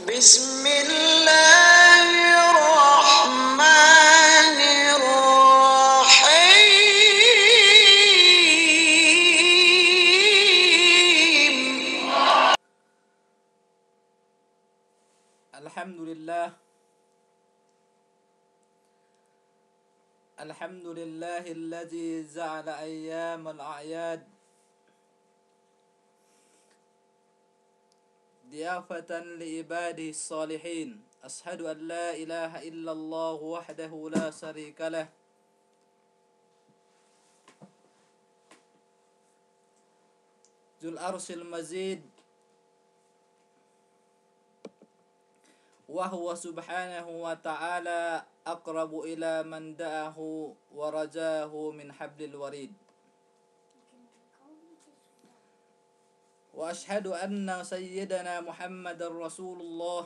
بسم الله الرحمن الرحيم. الحمد لله الذي جعل أيام الأعياد ضيافة لعباده الصالحين. أشهد أن لا إله إلا الله وحده لا شريك له ذو العرش المجيد، وهو سبحانه وتعالى أقرب إلى من دعاه ورجاه من حبل الوريد. وأشهد أن سيدنا محمد رسول الله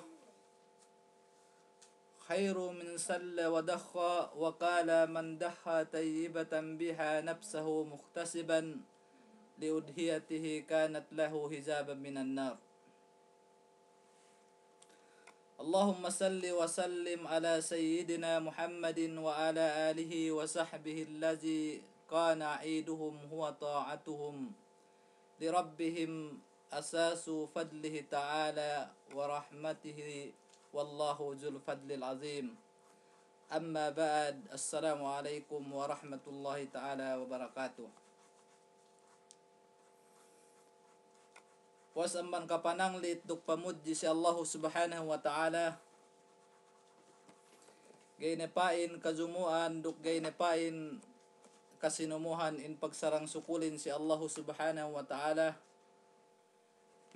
خير من سل ودخ، وقال من دخى طيبة بها نفسه مختسبا لأدهيته كانت له حجابا من النار. اللهم صل وسلم على سيدنا محمد وعلى آله وصحبه الذي كان عيدهم هو طاعتهم لربهم أساس فضله تعالى ورحمته، والله ذو الفضل العظيم. أما بعد، السلام عليكم ورحمة الله تعالى وبركاته. Wasamban kapananglit duk pamudji si Allah subhanahu wa ta'ala, gaynepain kazumuan duk gaynepain kasinumuhan in pagsarang sukulin si Allah subhanahu wa ta'ala.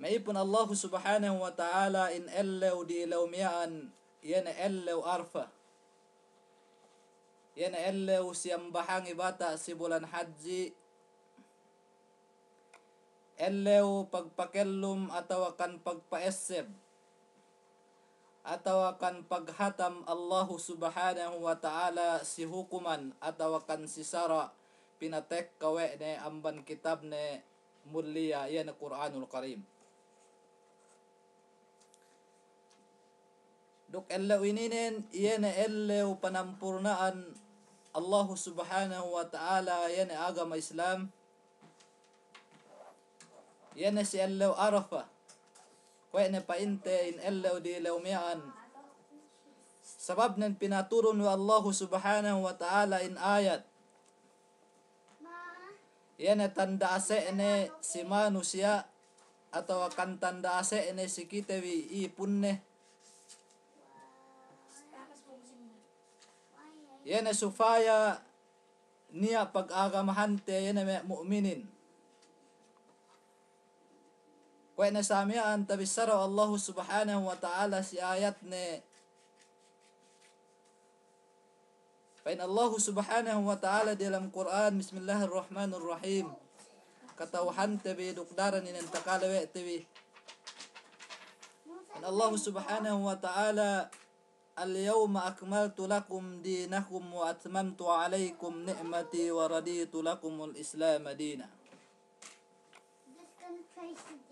Maipun Allah subhanahu wa ta'ala in ellew di ilaw miyaan, yan ellew arfa, yan ellew siyang bahangi bata si bulan haji, ellew pagpakellum atawa kan pagpaeseb atawa kan paghatam Allah subhanahu wa ta'ala si hukuman atawa kan si sara pinatek kawe ne amban kitab ne mulia yan Quranul Karim. Duk ellew ininen yan ellew panampurnaan Allah subhanahu wa ta'ala yan agama Islam. Yan si ellew Arafah, kaya na painte in ellew di lawmian. Sabab nan pinaturon wa Allah subhanahu wa ta'ala in ayat. Yan tanda ase ne si manusia atau akan tanda ase ne si kitawi ipunne. Yan supaya niya pag-agamahante yan mu'minin. Kaya na samian tabisara Allah subhanahu wa ta'ala si ayat ne. Pain Allah subhanahu wa ta'ala dalam Quran, Bismillahirrahmanirrahim, katauhan tabi dukdaran in takalawe tabi. Pain Allah subhanahu wa ta'ala, al-yawma akmaltu lakum dinakum wa atmamtu alaykum ni'mati wa raditu lakumul Islam dina.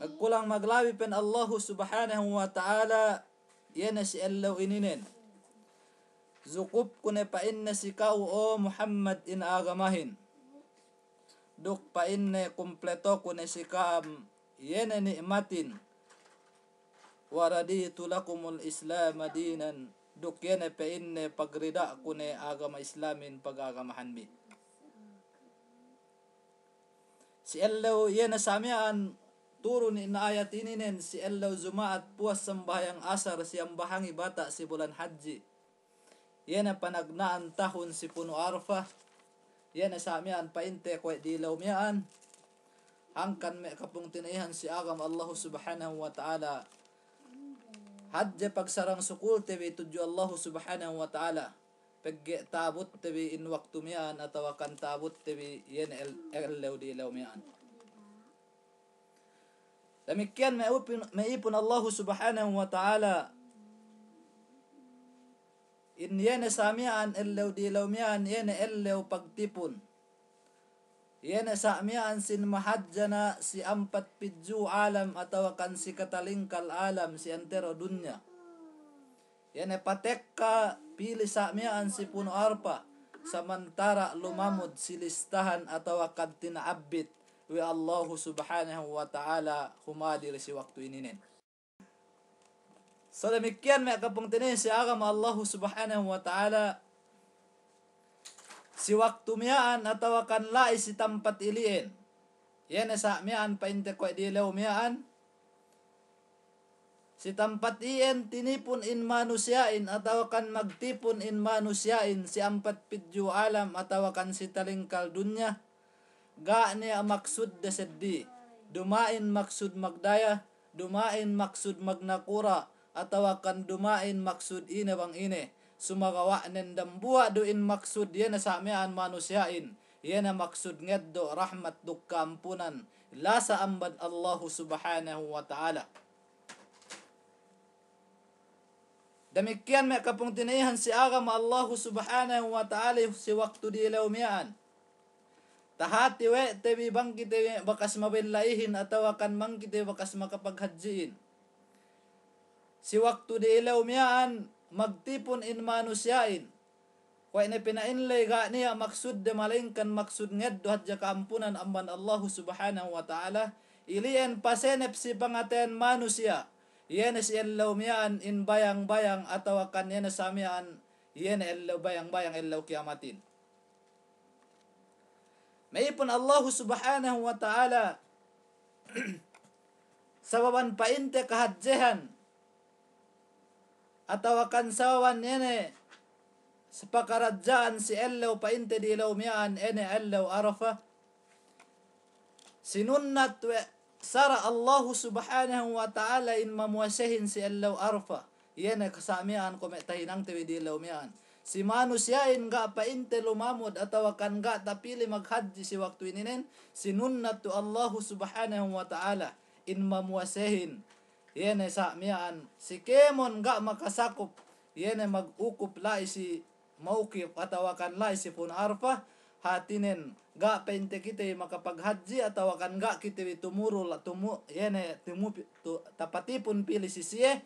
Agkulang maglawi pen Allah subhanahu wa ta'ala, yan si Allah ininen. Zukup kune pain na si kau o Muhammad in agamahin. Duk pain na kumpleto kune si kaam, yan ni'matin. Waraditu lakumul Islam dinan. Duk yan pain na pagrida kune agama Islamin pag-agamahan mi. Si Allah yan samian turun in ayat ininen si Allah zumaat puas sambayang asar siyang bahangi bata si bulan haji. Yan panagnaan tahun si puno arfa. Yan samian painte kway dilaw miyaan. Hangkan me kapung tinayan si agam Allah subhanahu wa ta'ala. Hadje pagsarang sukul tebi tudyo Allah subhanahu wa ta'ala. Pagge tabut tebi in waktu miyaan ataw kan tabut tebi yan ellew dilaw miyaan. Demikian maipun Allah subhanahu wa ta'ala in yan samian ellew dilaw miyan yan ellew pagtipon. Yan samian sin mahadjana si 47 alam atawa kan si katalingkal alam si antero dunya. Yan patek ka pili sa miyaan si puno arpa. Samantara lumamod si listahan atawa kad tinaabit wi Allah subhanahu wa ta'ala humadir si waktu ininin. So demikian may kapong tinin si agama Allah subhanahu wa ta'ala si waktu miyaan atawa kan lai si tampat iliin. Yan sa miyaan painte ko dilaw miyaan. Si tampat iyan tinipon in manusyain atawa kan magtipon in manusyain si ampat pidyo alam atawa kan si talingkal dunya. Ga niya maksud deseddi. Dumain maksud magdaya, dumain maksud magnakura atawa kan dumain maksud ine bang ine. Sumagawa nendambua duin maksud yan sa miyaan manusyain. Yan maksud ngeddo rahmat dukka ampunan. Lasa ambad Allah subhanahu wa ta'ala. Demikian may kapong tinayihan si agama Allah subhanahu wa ta'ala si waktu dilaw miyaan. Tahati we tebi bang kite bakas mabelaihin atawa kan mang kite bakas makapaghadjiin. Si waktu dilaw miyaan magtipon in manusyain. Kwa ina pinainlay ga niya maksud de malingkan maksud ngeddo hadja kaampunan amban Allah subhanahu wa ta'ala. Ilian pasenep si pangaten manusia. Yan si elaw miyaan in bayang-bayang atawa kan yan sa miyaan yan elaw bayang-bayang elaw kiamatin. Maipon Allah subhanahu wa ta'ala sababan painte kahadjehan atawa kan sawan yan sa pakaradjaan si elaw painte di elaw miyaan ene elaw arafa sinunnat sara Allah subhanahu wa ta'ala in mamuasahin si elaw arfa. Yan kasamian ko metahinang tiwi di elaw miyaan. Si manusyain ga painte lumamod atawa kan ga tapili maghadji si waktu ininen. Sinunnat to Allah subhanahu wa ta'ala in mamuasahin. Yan sa miyaan. Si kemon ga makasakop. Yan mag-ukup lai si maukip atawa kan lai si pun arfa. Hatinen ga painte kita makapaghadji atawa kan ga kita tumuro la tapatipun pili sisiye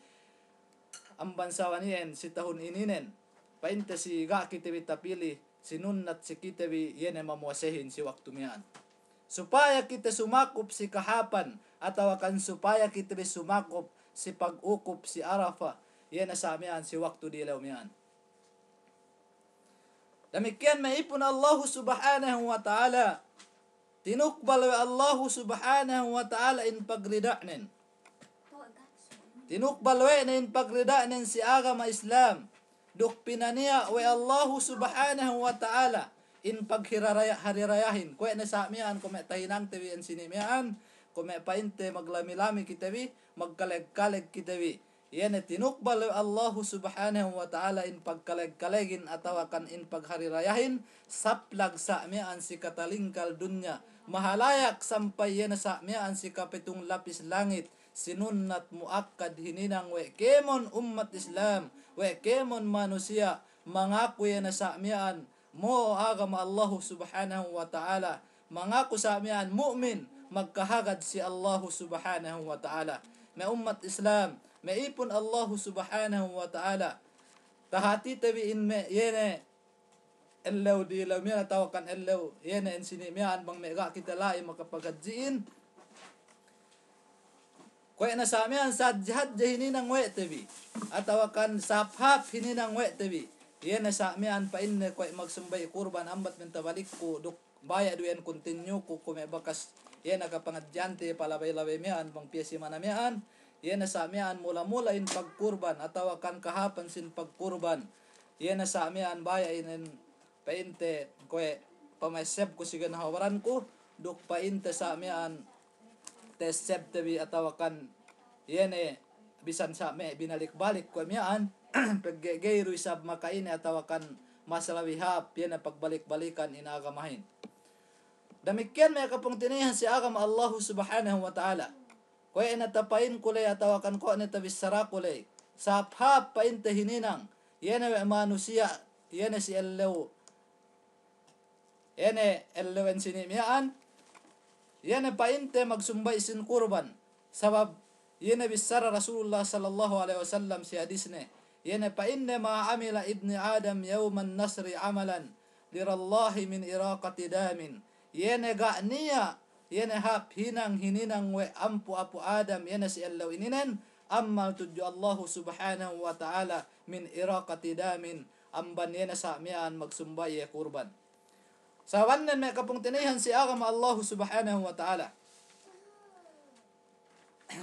ang bansawan yen si tahun ininen painte si ga kita tapili sinunnat si kita yen mamuasahin si waktu miyan supaya kita sumakup si kahapan atawa kan supaya kita sumakup si pag-ukup si Arafa yen sa miyan si waktu dilaw miyan. Demikian maipun Allah subhanahu wa ta'ala. Tinukbal wa Allah subhanahu wa ta'ala in pagrida'nin. Tinukbal wa in pagrida'nin si agama Islam. Duk pinaniya wa Allah subhanahu wa ta'ala in paghirirayahin. Kaya na sa miyan, kung may tahinang tawi ang sinimiyan, kung may painte maglamilami kitawi, magkaleg-kaleg kitawi. Yan tinukbal Allah subhanahu wa ta'ala in pagkaleg-kalegin atawa kan in pagharirayahin saplag sa miyan si katalingkal dunya mahalayak sampay yan sa miyan si kapitong lapis langit sinunnat muakkad hininang we kemon ummat Islam we kemon manusia mangako yan sa miyan mo agama Allah subhanahu wa ta'ala mangako sa miyan mu'min magkahagad si Allah subhanahu wa ta'ala may ummat Islam maipon Allah subhanahu wa ta'ala tahati tabi in me yene elaw di law miyan tawakan elaw yene in sinimiyan bang mega kita lai makapagadjiin koy na sa miyan sadjad hininang we tabi atawakan saphap hininang we tabi yene sa miyan pa in koy magsumbay kurban ambat mentabalik ko duk baya duyan continue ko kume bakas yene kapangadyante palabay-labay miyan bang piyesi manamian yan na sa amian mula-mula in pagkurban atawa kan kahapan sin pagkurban yan na sa amian baya in painte koe pamaisep ko sigan hawaran ko duk painte sa amian tesep tabi atawa kan yan bisan sa me binalik-balik ko amian paggegayro isab makaine atawa kan masalawihap yan na pagbalik-balikan inagamahin. Demikian may kapong tinihan si agama Allah subhanahu wa ta'ala. Kaya natapain kulay atawakan ko na tabisara kulay. Saphap painte hininang. Yan ay manusia. Yan ay si elaw. Yan ay elaw ang sinimiyaan. Yan ay painte magsumbay sin kurban. Sabab yan ay bisara Rasulullah sallallahu alaihi wasallam si hadis ne. yene pa inne ma amila ibni adam yawman nasri amalan lirallahi min iraqati damin, yene ga niya yene hap hinang hininang we ampu apu adam yene si Allah ininen amal tuju Allah subhanahu wa ta'ala min iraqati damin, amban yene samian magsumbay kurban. Sa wannen me kapung tinihan si agam Allah subhanahu wa ta'ala.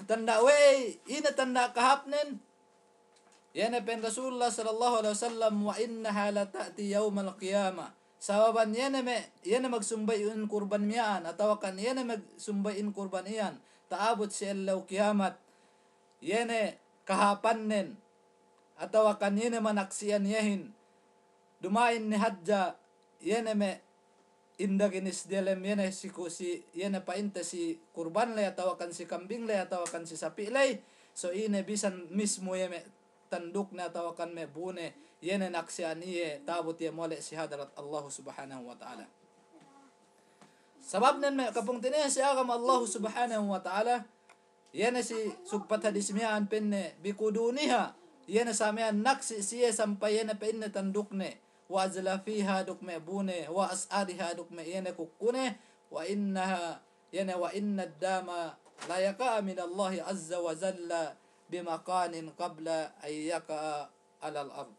Tanda we ina tanda kahapnen yana pen Rasulullah sallallahu alaihi wasallam wa innaha la ta'ti yaumal qiyamah. Sababan yana magsumbayin kurban miyan atau kan yana magsumbayin kurban iyan taabot si Allah kiamat yana kahapannen atau kan yana manaksian yahin dumain ni hadja yana me indaginis delem yana si yana painta si kurban lay atau kan si kambing lay atau kan si sapi lay, so ine bisan mismo yeme tanduk na atau kan me bune yana naksian iye tabot ye mole si hadarat Allah subhanahu wa ta'ala. Sabab nen me kapung tinihan si agam Allah subhanahu wa ta'ala yana si sugpat hadis miyan penne bikuduniha yana samian naksi siye sampai yana penne tandukne wa azlafiha duk me bune wa as'ariha duk me yana kukune wa innaha yana wa inna dama la yaqa min Allah azza wa jalla bimakanin qabla ay yaqa alal ard.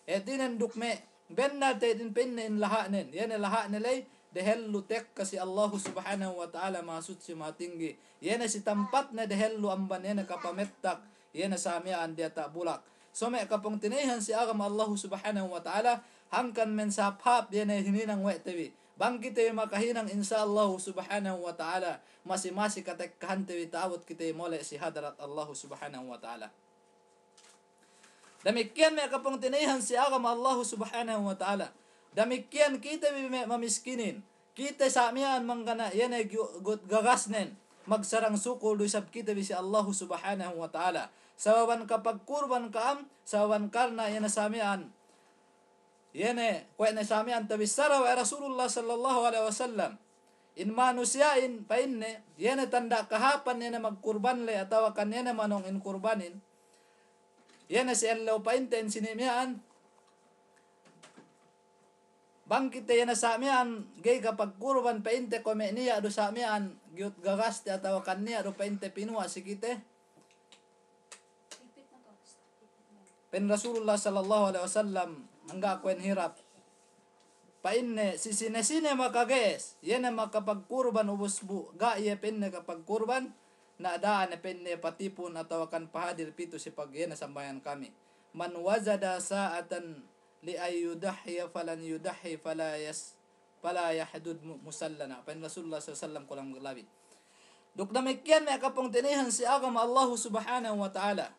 Etinan duk me benna tedin pennen lahanen yana lahanen lay dehellu tek kasi Allah subhanahu wa ta'ala masud si matinggi yana si tempat na dehellu amban yana kapamettak yana samian dia tak bulak. So me kapung tinihan si agam Allah subhanahu wa ta'ala hangkan men saphap yana hininang we tewi bangkit tayo makahinang insyaallah subhanahu wa ta'ala masi katekkahan tewi taawat kita mole si hadarat Allah subhanahu wa ta'ala. Demikian me kapung tinihan si agam Allah subhanahu wa ta'ala. Demikian kita mamiskinin kita samian mangkana yana gagasnen magsarang sukul dusab kita bisi Allah subhanahu wa ta'ala. Sababan kapag kurban kaam sababan karna yana samian yene kuena samian tabissara wa Rasulullah sallallahu alaihi wasallam in manusiain pa inne yene tanda kahapan yene magkurban le atau kan yene manong in kurbanin yene si Allah pa inten sinimian bangkit yene samian gay kapag kurban pa inte kome niya do samian gyut gagaste atau kan niya do pa inte pinua sikite pen Rasulullah sallallahu alaihi wasallam angga kuen hirap pa inne si sine makages yene makapagkurban ubos bu ga ye penne kapag kurban na daan penne patipon atau kan pahadir pito si pagyena sambayan kami man wajada sa'atan li ayudahhi falan yudahhi fala yahdud musallana pen Rasulullah sallallahu alaihi wasallam kulang labi duk demikian me kapong tinihan si agam Allah subhanahu wa ta'ala.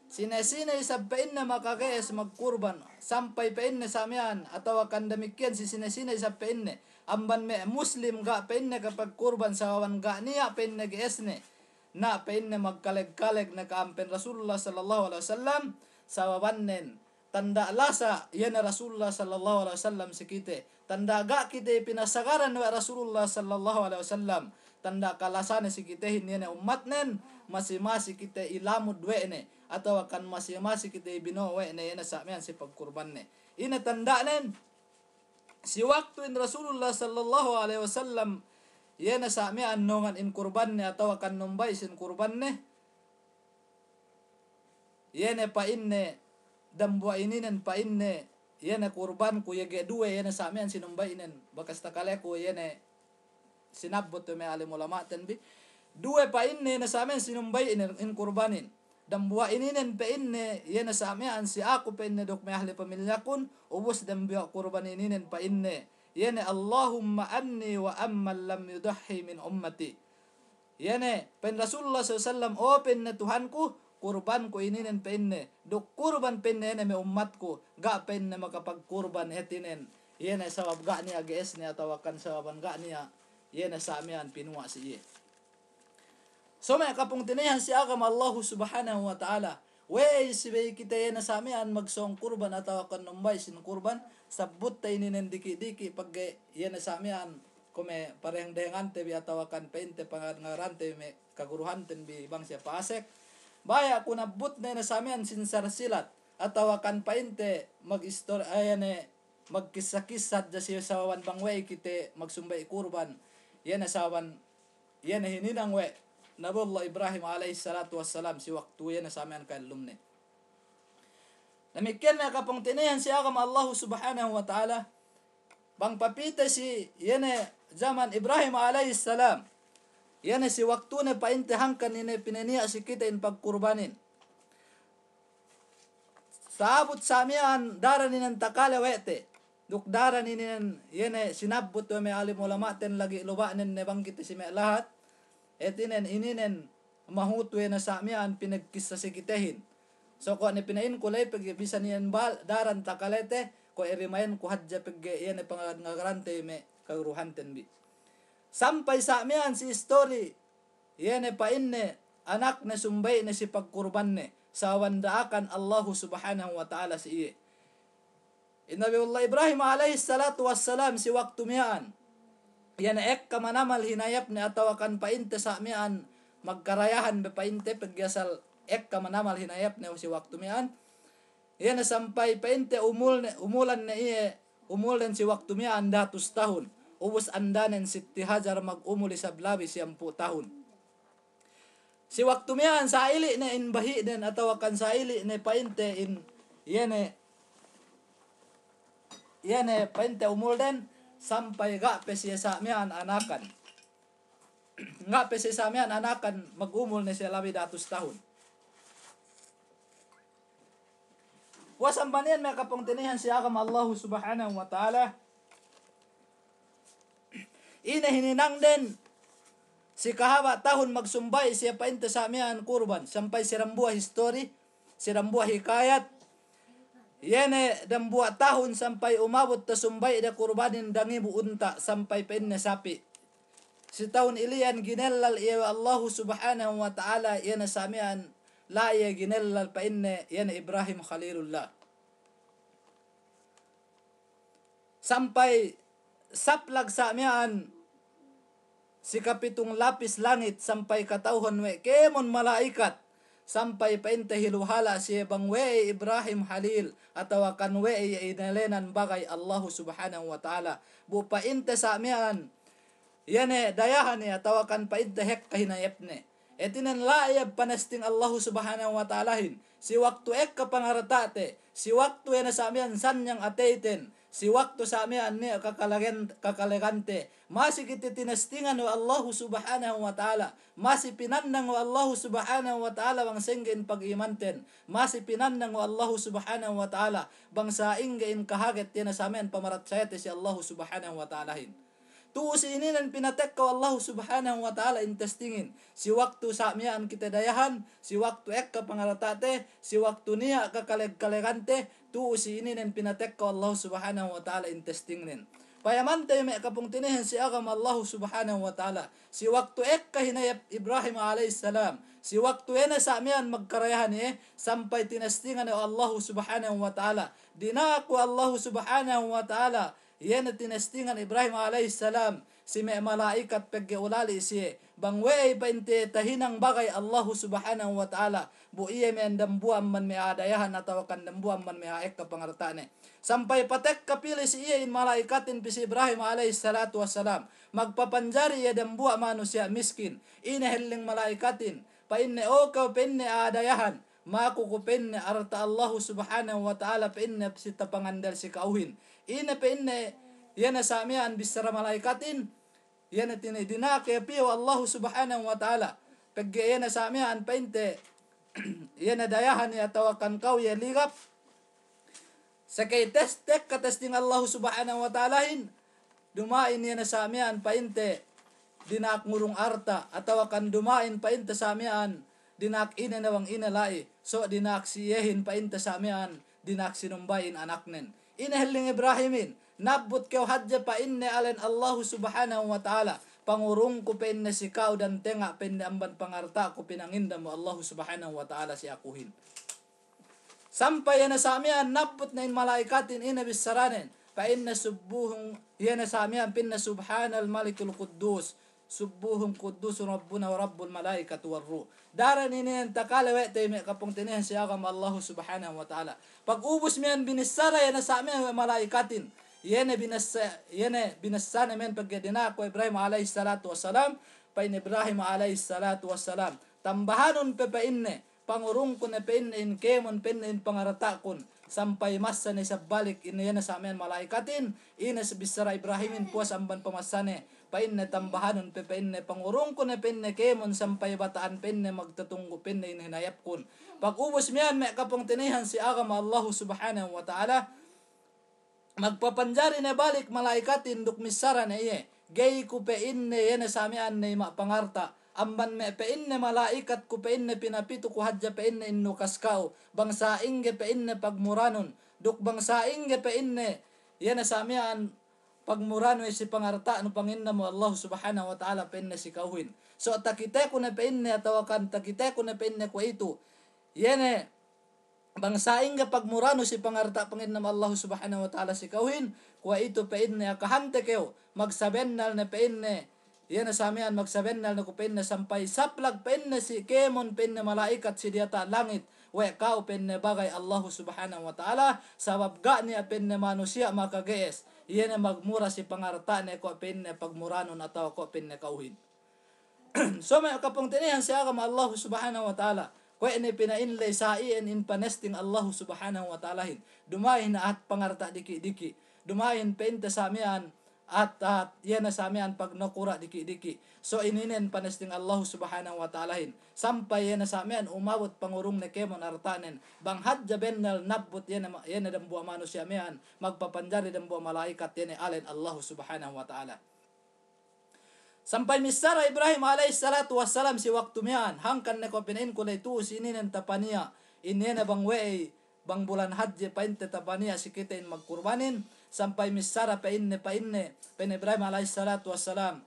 Sine-sine sabpain na makakayas magkurban sampai pain na samian atau akan demikian si sine-sine sabpain na amban me muslim ga pain na kapag kurban sawawan ga niya pain na giesne na pain na magkaleg-kaleg na kaampen Rasulullah sallallahu alaihi wasallam sawawan nen tanda lasa yan na Rasulullah sallallahu alaihi wasallam sikite tanda ga kita pinasagaran wa Rasulullah sallallahu alaihi wasallam tanda kalasane sikite hin umat nen masih kita ilamud we ne atau akan masih kita binowe ne yana samian si pagkurban ne ina tanda nen si waktu in Rasulullah sallallahu alaihi wasallam yana samian nongan in kurban ne atau akan numbay sin kurban ne yana pa inne dambua ininen pa inne yana kurban ku yege duwe yana samian sinumbay inen bakas takale ko yana sinabot me alim ulama tanbi duwe pa inne na samian sinumbay in kurbanin dambua ininen pa inne yana samian si ako pa inne dok may ahli pamilya kun ubos dambua kurban ininen pa inne yana Allahumma anni wa amman lam yudahhi min ummati yana pen Rasulullah sallallahu open na Tuhanku kurban ko ininen pa inne dok kurban penne na may umatko ga penne makapagkurban etinen yana sawab ga niya gs niya tawakan sawaban ga niya yana samian pinuwa siye. So may kapung tinihan si agam Allah subhanahu wa ta'ala wey sibay kita yana samian magsong kurban atau akan numbay sin kurban sabut tayo ninin diki-diki pag yana samian kume parehang dehangan tebi atau akan painte pangaran tebi me kaguruhan tebi bang siya pasek baya kunabut na yana samian sin sarsilat atawa kan painte mag-istor ayane magkisakisat da siya sawan bangwe kite magsumbay kurban yana sawan yana hininang we Nabullah Ibrahim alayhi salatu wassalam si waktu yana sa amin kalumne. Demikian na kapong tinayan si agam Allah subhanahu wa ta'ala bang papita si yana zaman Ibrahim alayhi salam yana si waktu na painte hangkan ini pinaniya si kita in pagkurbanin. Saabot sa amiyan daran ninan takala wete duk daran ninan yene sinabot to may alim ulama ten lagi lubanen ne bangkit si me lahat etinen ininen mahuto na sa amiyan pinagkisa si kitehin. So ko ni pinain ko lay pag bisa niyan bal daran takalete ko erimayan ko hadja pag yene pangagarante me karuhanten bi. Sampai sa amiyan si story yene painne anak na sumbay na si pagkurban ne sa wandaakan Allah subhanahu wa ta'ala si iye. Nabiullah Ibrahim alayhi salatu wassalam si waktu miyaan. Yan ek kamanamal hinayap ni atawakan painte sa miyaan magkarayahan be painte pagyasal ek kamanamal hinayap ni si waktu miyaan. Yan sampai painte umulan na iye umulan si waktu miyaan 100 tahun. Ubus andanen 60 hajar mag-umuli sa blabi 10 tahun. Si waktu miyan sa ili na inbahi din atawakan sa ili na painte in yene painte umul din sampai ga siya sa miyan anakan. Nga siya sa miyan anakan mag-umul na siya labi 100 tahun. Wasang banian may kapong tinihan siya agam Allah subhanahu wa ta'ala. Ina hininang din si kahaba tahun magsumbay siya painte sa amihan kurban sampai si rambuah history si rambuah hikayat yene dambuah tahun sampai umabot ta sumbay da kurbanin dangibu unta sampai painne sapi si tahun ilian ginellal iya Allah subhanahu wa ta'ala yana sa amihan la iya ginellal painne yana Ibrahim Khalilullah sampai saplag sa amihan si kapitong lapis langit sampai katauhon we kemon malaikat sampai painte hiluhala si bang we Ibrahim Halil atawa kan we inalenan bagay Allah subhanahu wa ta'ala bu painte sa amihan yane dayahan ni atawa kan painte hek kahinayep ne etinan laayab panasting Allah subhanahu wa ta'alahin si waktu ek kapangaratate si waktu yana sa amihan sanyang ateiten si waktu sa amihan ni kakalegante masih kita tinastingan wa Allah subhanahu wa ta'ala masih pinandang wa Allah subhanahu wa ta'ala bang senggen pag-imanten masih pinandang wa Allah subhanahu wa ta'ala bang sainggain kahaget yan sa amin pamarat sayate si Allah subhanahu wa ta'alahin tuus ini nan pinatek ka Allah subhanahu wa ta'ala intestingin si waktu sa amihan kita dayahan si waktu ek ka pangaratate si waktu niya kakalegante tuus ini nan pinatek ka Allah subhanahu wa ta'ala intestingin payamante me kapung tinihin si agam Allah subhanahu wa ta'ala si waktu ek kahinayap Ibrahim alayhi salam si waktu ena sa amihan magkarayahan sampai tinastingan o Allah subhanahu wa ta'ala dinaku Allah subhanahu wa ta'ala yan tinastingan Ibrahim alayhi salam si may malaikat paggeulali si bangwei painte tahinang bagay Allah subhanahu wa ta'ala bu iya may dambuan man may adayahan atawa kan dambuan man may haek kapangartane sampai patek kapili si iya in malaikatin pisi Ibrahim alayhi salatu wassalam magpapanjari iya dambua manusia miskin inahiling malaikatin pa inne o ka pinne adayahan makukupinne arta Allah subhanahu wa ta'ala pinne si tapangandal si kauhin ina pinne yana sa amihan bisara malaikatin yana tinidinake piyo Allah subhanahu wa ta'ala pagge yana sa amihan painte yana dayahan ya tawakan kau ya ligap sakay testek katesting Allah subhanahu wa ta'alahin dumain yana sa amihan painte dinak ngurung arta atawakan dumain painte sa amihan dinak ina nawang inalai so dinak siyehin painte sa amihan dinak sinumbayin anaknen inahiling Ibrahimin nabut kau hadja pa inne alen Allah subhanahu wa ta'ala pangurung ko pinne si kau dan tenga pinne amban pangarta ko pinanginda mo Allah subhanahu wa ta'ala si akuhin sampai yana sa amihan nabut na in malaikatin ina bisaranen pa inna subuhung yana sa amihan pinna subhanal malikul quddus subuhum qudusun rabbuna wa rabbul malaikatu warruh. Daran ini takala wete me kapong tinihan siya kam Allah subhanahu wa ta'ala. Pag ubos miyan binisara yan sa amin malaikatin. Yene binasana men pagdina ko Ibrahim alayhi salatu wassalam, pain Ibrahim alayhi salatu wassalam. Tambahanon pepainne pangurung ko na in kemon in pangarata kun sampai masa ni sa balik ina yan sa amin malaikatin ina sa bisara Ibrahimin puas amban pamasane pain na tambahanon pepain na pangurung ko na kemon sampai bataan na magtatunggo na hinayap kun. Pag ubos miyan may kapong tinihan si agam Allah subhanahu wa ta'ala, magpapanjari na balik malaikatin duk misara na iye gay ko pein na yan sa amin na mapangarta amban me pein na malaikat ko pein na pinapito ko hadya pein na inno kaskaw bangsa inge pein na pagmuranon duk bangsa inge pein na yan sa amin pagmurano si pangarta no panginna mo Allah subhanahu wa ta'ala pein na si kauhin. So takite ko na pein na tawakan takite ko na pein na ko ito yan bangsa inge pagmurano si pangarta panginna mo Allah subhanahu wa ta'ala si kauhin ko ito pein na kahante kayo magsabennal na pein na yan sa amin magsabennal na ko pein na sampay saplag pein na si kemon pein na malaikat si diata langit we kao pein na bagay Allah subhanahu wa ta'ala sabab ga niya pein na manusia makagees yan na magmura si pangarta na ko pein na pagmuranon ataw ko pein na kauhin. So may kapong tinihan siya kam Allah subhanahu wa ta'ala ko ini pinainlay sa iyan in panesting Allah subhanahu wa ta'ala dumahin na at pangarta diki-diki dumahin pein ta sa amin at yan na sa amin pag nakura diki-diki. So ininen panesting Allah subhanahu wa ta'ala sampay yan na sa amin umawot pangurong na kemon artanen banghad jaben na nabot yan na dambuwa mano siya amin magpapanjari dambuwa malaikat yan alen Allah subhanahu wa ta'ala. Sampay misara Ibrahim alayhi salatu wassalam si waktu miyan hangkan na ko pinain ko na ito sininen tapaniya inena bang wey bang bulan hadje painte tapaniya si kita in magkurbanin sampai misara painne pen Ibrahim alayhi salatu wassalam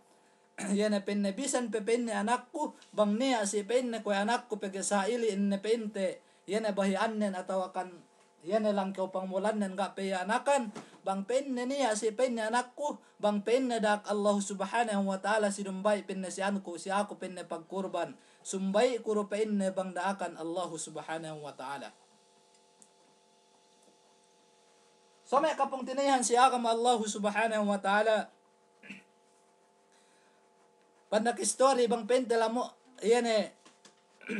yan penne bisan penne anakku bang niya si penne ko anakku pag sa ili inne pente yan bahi annen atawakan yan lang ko pangmulan nan ga pe anakan bang penne niya si penne anakku bang penne dak Allah subhanahu wa ta'ala sinumbay penne si anko si ako penne pagkurban sumbay kuro penne bang daakan Allah subhanahu wa ta'ala. So may kapong tinayan siya kam Allah subhanahu wa ta'ala. Panakistori bang pente lamo, yan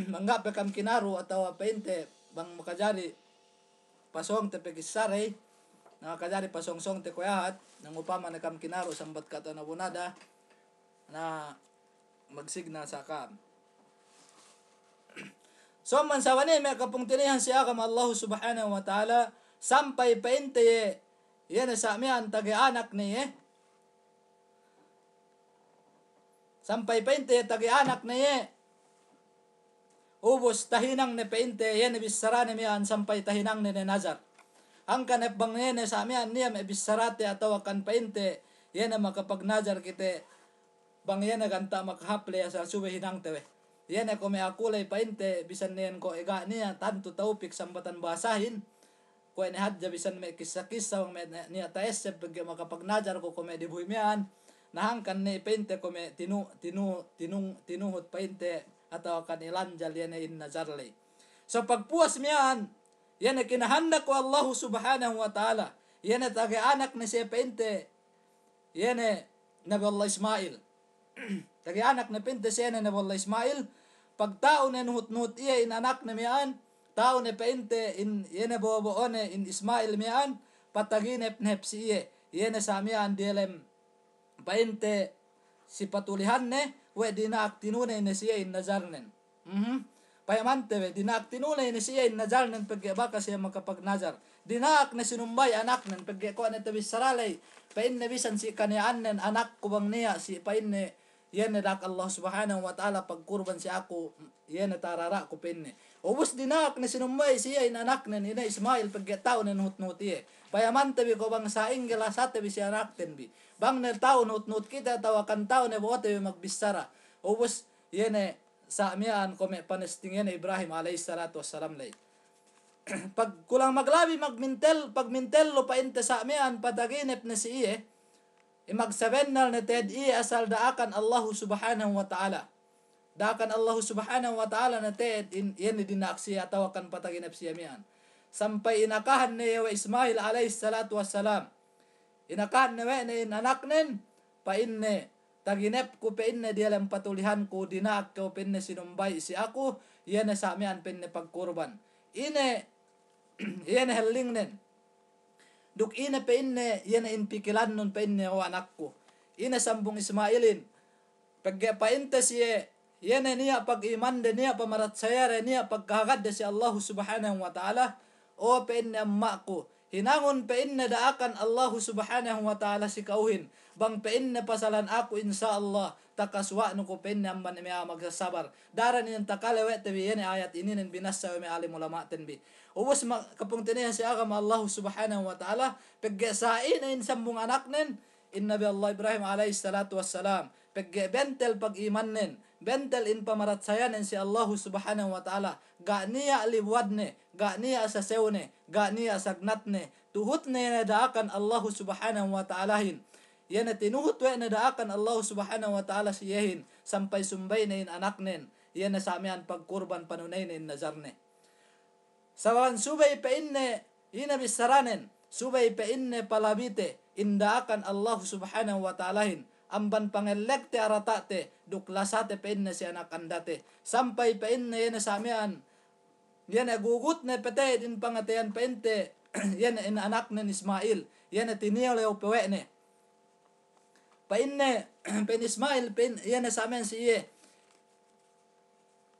mangga pa kam kinaro ataw pente bang makajari pasong te pegisare, nakakajari pasong-song te kuyahat, nang upama na kam kinaro sambat ka na bunada na magsigna sa kam. So man sa wani may kapong tinayan siya kam Allah subhanahu wa ta'ala sampay painte yan sa amin tagi-anak ni sampay painte tagi-anak ni ubos tahinang ni painte yan ibisara ni miyan sampay tahinang ni Nazar ang kanep bang yan sa amin niya ibisarate ataw kan painte yan na makapag Nazar kite bang yan naganta makahaple sa suwe hinang tewe yan na ko may akulay painte bisan niyan ko ega niya tanto taupik sambatan basahin ko ni hadja bisan may kisa-kisa ang ni ataes sa pag makapagnajar ko may dibuhi miyan nahangkan ni painte ko may tinuhot painte ataw kan ilanjal yan in nazarlay. So pagpuas miyan yan na kinahanda ko Allah subhanahu wa ta'ala yan na tagi-anak ni si painte yan na Nabi Allah Ismail tagi-anak ni painte siya na Nabi Allah Ismail pagtao na nuhut-nuhut iya inanak na miyan tao ne painte in yene boboone in Ismail mian pataginep nep si yene sa mian dilem painte si patulihan ne we dinak tinune ne siya in nazarnen payamante we dinak tinune ne siya in nazarnen pagbaka siya makapagnazar dinak ne sinumbay anak nen pagko ne tabi saralay pain ne bisan si kanian nen anak ko bang niya si pain ne yene dak Allah subhanahu wa ta'ala pagkurban si ako yene tarara ko pinne ubos dinak na sinumbay siya inanak na ina Ismail pagkatao na nuhut-nuhut iya. Payaman tabi ko bang saing gala sa tabi siya nakten bi. Bang na tao nuhut-nuhut kita tawakan tao na buo tabi magbisara. Ubos yan sa amiyaan ko may panesting yan Ibrahim alayhi salatu wassalam lay. Pag kulang maglabi pag mintel lo painte sa amiyaan pataginip na si iye. Imagsabenal na ted asal daakan Allah subhanahu wa ta'ala. Daakan Allah subhanahu wa ta'ala na ted yan dinaksi atawakan pataginap siyamian. Sampai inakahan ni wa Ismail alayhi salatu wassalam. Inakahan na anak nin pa inne taginep ko pa inne dialam patulihan ko dinak ko pinne sinumbay si ako yan na sa amian pinne pagkurban. Ine yan heling nin. Duk ina pa inne yan na inpikilan nun pa inne o anak ko. Ina sambong Ismailin. Pagpainte siya yan na niya pag-iman de niya pamaratsayara niya pagkagad de si Allah subhanahu wa ta'ala o pa inne amma ko. Hinangon pa inne daakan Allah subhanahu wa ta'ala si kauhin. Bang pa inne pasalan ako inshallah takaswa no ko pa inne amban may magsasabar. Daran yung takalawe tabi yan ayat ini nin binasa may alim ulama tenbi. Ubos kapung tinihan si agam Allah subhanahu wa ta'ala pagsain in sambung anak nin inna bi Allah Ibrahim alayhi salatu wassalam bentel pag-iman nin bentel in pamaratsayanin si Allah subhanahu wa ta'ala ga niya liwadne ga niya asasewne ga niya sagnatne tuhut na daakan Allah subhanahu wa ta'alahin yan na tinuhut na daakan Allah subhanahu wa ta'ala siyahin sampay sumbay na in anak nin yan na samihan pagkurban panunay na in nazarne sawan subay pa inne inabisaranen subay pa inne palabite indaakan Allah subhanahu wa ta'alahin amban pangelekte aratate duklasate pa inne si anak andate sampay pa inne yan sa amian yan agugut na pete din pangatayan pa inte yan in anak ni Ismail yan tiniyaw leo pewe ne pa inne pen Ismail pen yan sa amian siye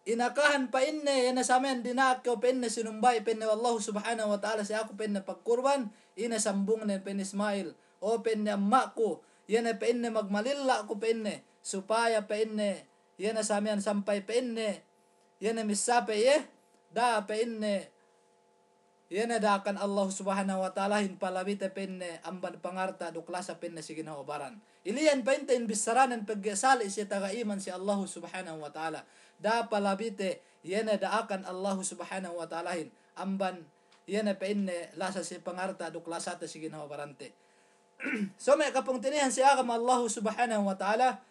inakahan pa inne yan sa amin dinak ko penne sinumbay penne Allah subhanahu wa ta'ala si ako penne pagkurban ina sambung na penne Ismail o penne amma ko yan penne magmalilla ko penne supaya penne yan sa amin sampay penne yan misape da penne yan dakan Allah subhanahu wa ta'ala hin palabite penne amban pangarta duklasa penne si ginaubaran ilian pente in bisaranan paggasali si tagaiman si Allah subhanahu wa ta'ala da palabite yana daakan Allah subhanahu wa ta'ala hin amban yana pa inne lasa si pangarta duklasa ta sige na barante so may kapung tinihan si agam Allah subhanahu wa ta'ala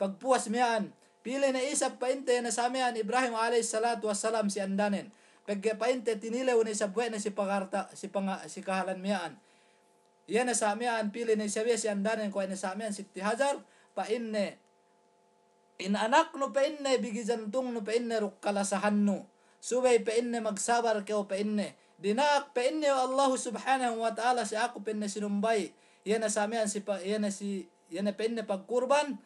pagpuas miyan pili na isap pa inte na samihan Ibrahim alayhi salatu wassalam si andanen pagge pa inte tinilaw ni sabwe na si pangarta si kahalan miyan yana samihan pili na isabi si andanen ko na samihan si Hajar pa inne inanak no pa inne bigizantong no pa inne rukkalasahan no subay pa inne magsabar keo pa inne dinak pa inne Allah subhanahu wa ta'ala si ako pa inne sinumbay yan na samihan yan na pa inne pagkurban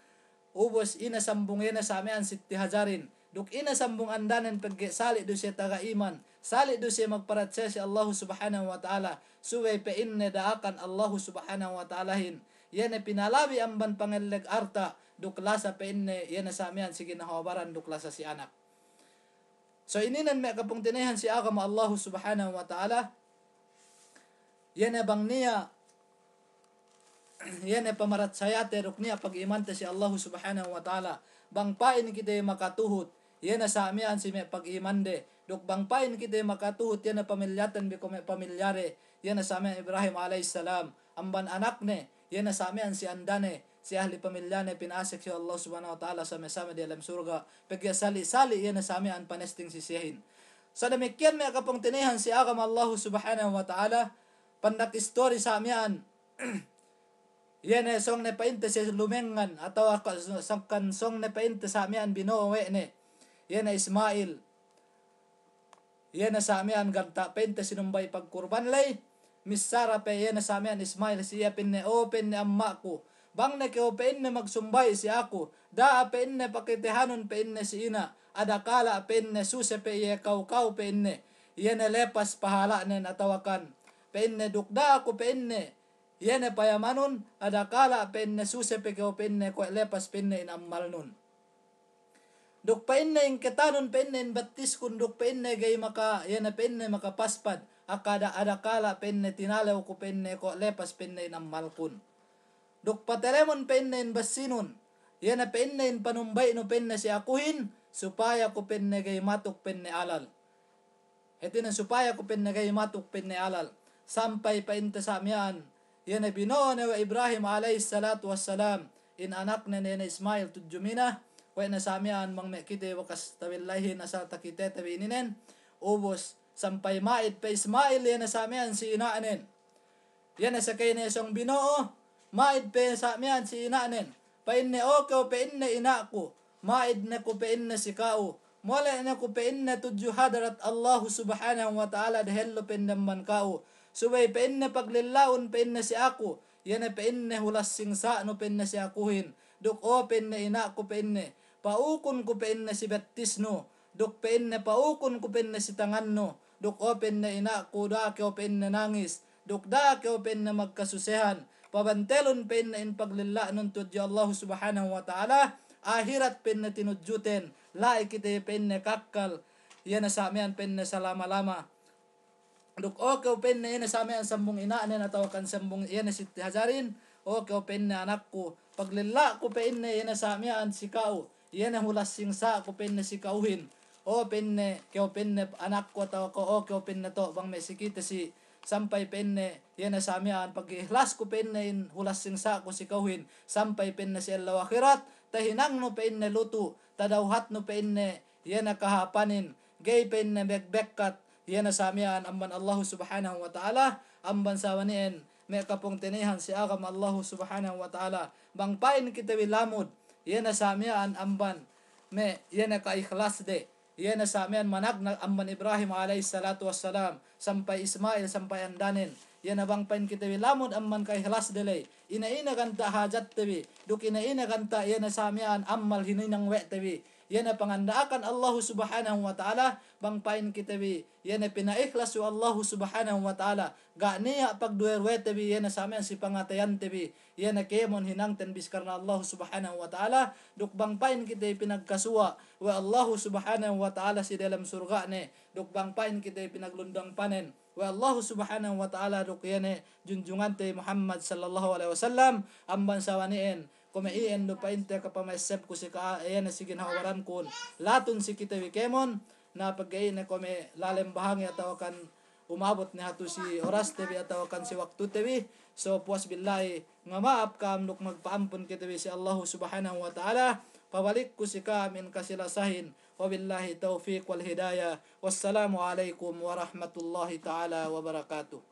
ubos ina sambung yan na samihan si Hajarin duk ina sambung andanan sali do siya tagaiman sali do siya magparatsa si Allah subhanahu wa ta'ala subay pa inne daakan Allah subhanahu wa ta'ala hin yan na pinalabi amban pangalag arta duklasa pa inne yan na samihan sige na hawabaran duklasa si anak so ininan may kapung tinihan si agam Allah subhanahu wa ta'ala yan na bang niya yan na pamaratsayate ruk niya pag-imante si Allah subhanahu wa ta'ala bang pain kita makatuhot yan na samihan si may pag-imande duk bang pain kita makatuhot yan na pamilyatan biko may pamilyare yan na samihan Ibrahim alayhi salam amban anak ne yan na samihan si andane si ahli pamilya na pinasik si Allah subhanahu wa ta'ala sa mesama di alam surga pagya sali-sali yan na samihan panesting sisihin sa damikyan may kapong tinihan si agam Allah subhanahu wa ta'ala pandak story sa amihan yan na song na painte si lumengan ataw kan song na painte sa amihan binuwe ne yan na Ismail yan na sa amihan ganta painte sinumbay pagkurban lay misara pa yan na sa amihan Ismail siya pinne open ni amma ko bang na keo pa inne magsumbay si ako da pa inne pakitihanon pa inne si ina adakala pa inne suse pa iya kaw pa inne yan na lepas pahala nen atawakan pa inne dukda ako pa inne yan na payamanon adakala pa inne suse pa keo pa inne ko lepas pa inne inammal nun duk pa inne inketanon pa inne inbatis kun duk pa inne gay maka yan na pa inne makapaspad akada adakala pa inne tinalaw ko pa inne ko lepas pa inne inammal kun duk patelemon penne basinon yan na penne panumbay no penne si akuhin supaya ko penne gay matuk penne alal ito na supaya ko penne gay matuk penne alal sampay pa inta sa miyan yana Binoo na wa Ibrahim alayhi salatu wassalam in anak na nena Ismail tudjumina wa na samian mang mekite wakas tawillahin asal takite tawininen ubos sampai maid pa Ismail yana samian si inaanen yana sa kay na isang Binoo maid pa samian si inaanen painne o painne inaku maid na ko painne si kao mula na ko painne tudju hadarat Allah subhanahu wa ta'ala dahil pindaman kao subay painne paglilaon painne si ako yana painne hulas singsa no painne si akuhin duk o painne inaku painne paukon ko painne si baptisno duk painne paukon ko painne si tanganno duk o painne inaku da ko painne nangis duk da ko painne magkasusehan pabantelon painne in paglila nun tudju Allah subhanahu wa ta'ala akhirat pinne tinudjuten lai kita pinne kakkal yana samian pinne salama-lama duk okay pinne yana samian sambung inaanen atau kan sambung yana Siti Hajarin okay pinne anakku paglilla ko pinne yana samian sikao yana hulas singsa ko pinne sikauhin o pinne kyo pinne anakku atau ko okay pinne to bang mesikita si sampai pinne yana samian pag-ihlas ko pinne in hulas singsa ko sikauhin sampai pinne si Allah akhirat tahinang no pinne luto tadawhat no pinne yana kahapanin gay pinne bekbekat yana samian amban Allah subhanahu wa ta'ala amban sawanien may kapong tinihan si agam Allah subhanahu wa ta'ala bangpain kita wilamod yana samian amban me yana ka ikhlas de yana samian manag amban Ibrahim alayhi salatu wassalam sampai Ismail sampai andanin yana bangpain kita wilamod amman ka ikhlas delay ina kanta hajat tabi duk ina kanta yana samian ammal hininang we tabi yana pangandaakan Allah subhanahu wa ta'ala bangpain kita bi yana pinaikhlas wa Allah subhanahu wa ta'ala ganiya pagduer we tabi yana samian si pangatayan tabi yana kemon hinangten bis karna Allah subhanahu wa ta'ala duk bangpain kita pinagkasuwa wa Allah subhanahu wa ta'ala si dalam surga ne duk bangpain kita pinaglundang panen wa Allah subhanahu wa ta'ala duk yana junjungan te Muhammad sallallahu alaihi wasallam amban sawanien kumaien do painte ka pamaisep ko si ka ayan na sige hawaran kun laton si kita wikemon na pagkain na kome lalem bahangi ataw kan umabot ni hatu si oras tebi ataw kan si waktu tebi so puas billahi nga maap kam nuk magpaampon kita si Allah subhanahu wa ta'ala pabalik ko si kamin kasilasahin wabillahi taufiq wal hidayah wassalamu alaikum warahmatullahi ta'ala wabarakatuh.